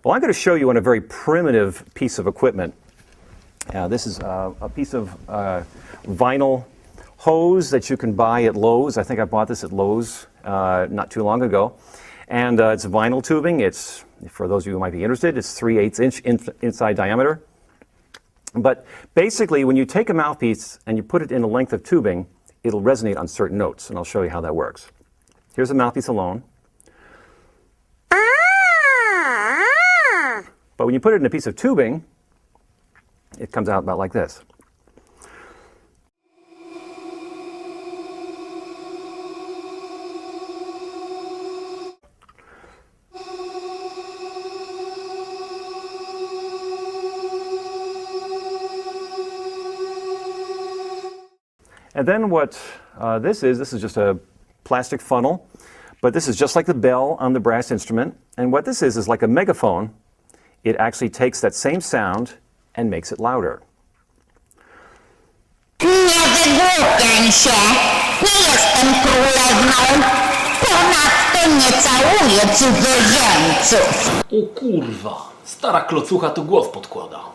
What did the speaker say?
Well, I'm going to show you on a very primitive piece of equipment. This is a piece of vinyl hose that you can buy at Lowe's. I think I bought this at Lowe's not too long ago. And it's vinyl tubing. It's, for those of you who might be interested, it's 3/8 inch inside diameter. But basically, when you take a mouthpiece and you put it in a length of tubing, it'll resonate on certain notes, and I'll show you how that works. Here's a mouthpiece alone. But when you put it in a piece of tubing, it comes out about like this. And then what this is just a plastic funnel, but this is just like the bell on the brass instrument. And what this is like a megaphone. It actually takes that same sound and makes it louder. Nie wygłupiaj się, nie jestem królewną, ponadto nie całuję cudzoziemców. O kurwa, stara klocucha tu głos podkłada.